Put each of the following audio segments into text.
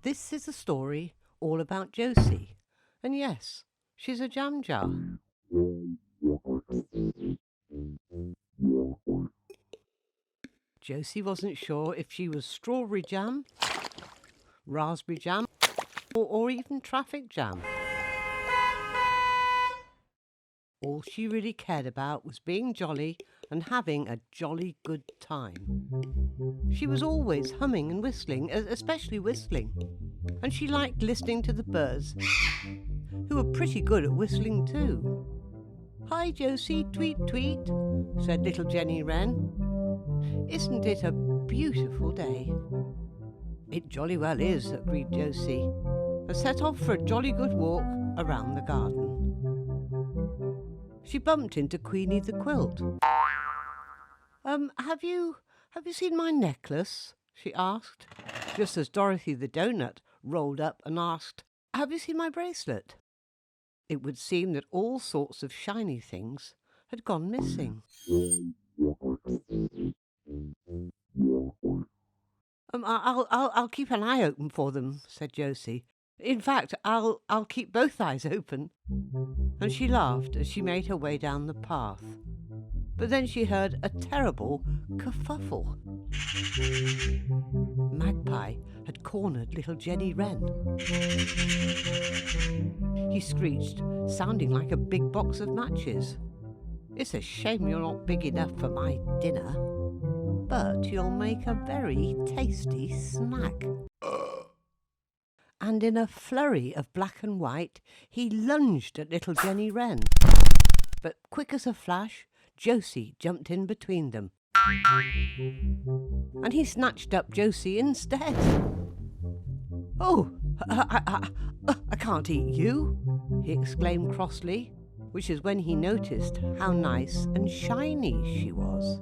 This is a story all about Josie. And yes, she's a jam jar. Josie wasn't sure if she was strawberry jam, raspberry jam, or even traffic jam. All she really cared about was being jolly and having a jolly good time. She was always humming and whistling, especially whistling. And she liked listening to the birds, who were pretty good at whistling too. "Hi, Josie, tweet, tweet," said little Jenny Wren. "Isn't it a beautiful day?" "It jolly well is," agreed Josie, and set off for a jolly good walk around the garden. She bumped into Queenie the quilt. Have you seen my necklace?" she asked, just as Dorothy the donut rolled up and asked, "Have you seen my bracelet?" It would seem that all sorts of shiny things had gone missing. I'll keep an eye open for them," said Josie. "In fact, I'll keep both eyes open." And she laughed as she made her way down the path. But then she heard a terrible kerfuffle. Magpie had cornered little Jenny Wren. He screeched, sounding like a big box of matches. "It's a shame you're not big enough for my dinner, but you'll make a very tasty snack." And in a flurry of black and white, he lunged at little Jenny Wren. But quick as a flash, Josie jumped in between them. And he snatched up Josie instead. "Oh, I can't eat you," he exclaimed crossly, which is when he noticed how nice and shiny she was.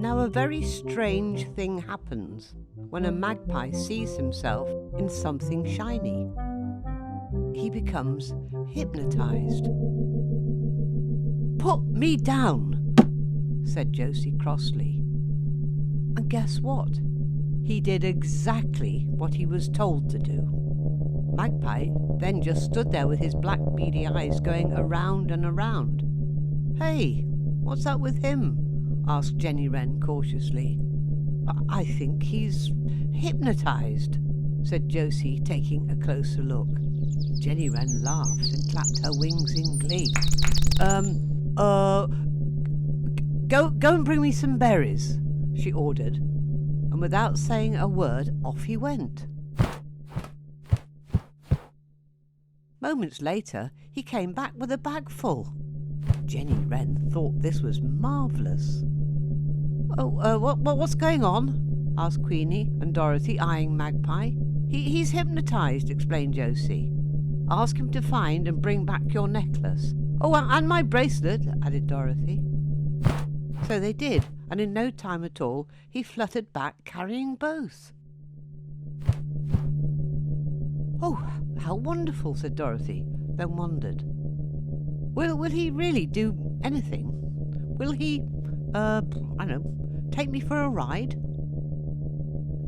Now, a very strange thing happens when a magpie sees himself in something shiny. He becomes hypnotized. "Put me down," said Josie crossly. And guess what? He did exactly what he was told to do. Magpie then just stood there with his black beady eyes going around and around. "Hey, what's up with him?" asked Jenny Wren cautiously. I think he's hypnotized," said Josie, taking a closer look. Jenny Wren laughed and clapped her wings in glee. Go and bring me some berries," she ordered, and without saying a word, off he went. Moments later, he came back with a bag full. Jenny Wren thought this was marvellous. What's going on?" asked Queenie and Dorothy, eyeing Magpie. He's hypnotized," explained Josie. "Ask him to find and bring back your necklace." "Oh, and my bracelet," added Dorothy. So they did, and in no time at all, he fluttered back carrying both. "Oh, how wonderful," said Dorothy, then wondered. Will he really do anything? Will he, take me for a ride?"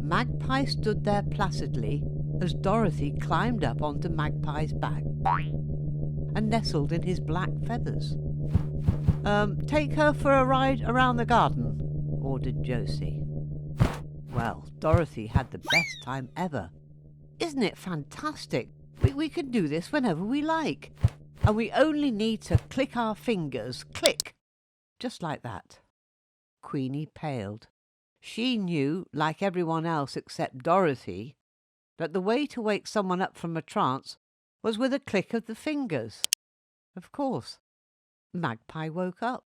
Magpie stood there placidly as Dorothy climbed up onto Magpie's back and nestled in his black feathers. Take her for a ride around the garden," ordered Josie. Well, Dorothy had the best time ever. "Isn't it fantastic? We can do this whenever we like. And we only need to click our fingers. Click! Just like that." Queenie paled. She knew, like everyone else except Dorothy, that the way to wake someone up from a trance was with a click of the fingers. Of course. Magpie woke up.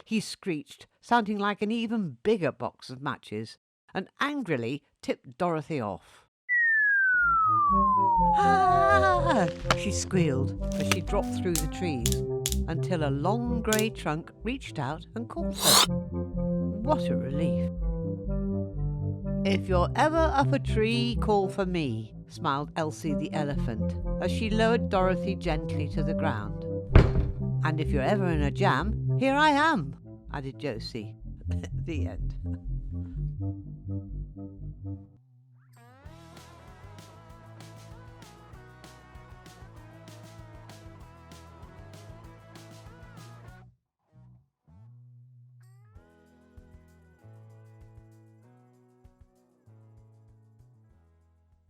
He screeched, sounding like an even bigger box of matches, and angrily tipped Dorothy off. "Ah!" she squealed as she dropped through the trees, until a long grey trunk reached out and caught her. What a relief. "If you're ever up a tree, call for me," smiled Elsie the elephant, as she lowered Dorothy gently to the ground. And if you're ever in a jam, here I am, added Josie. The end.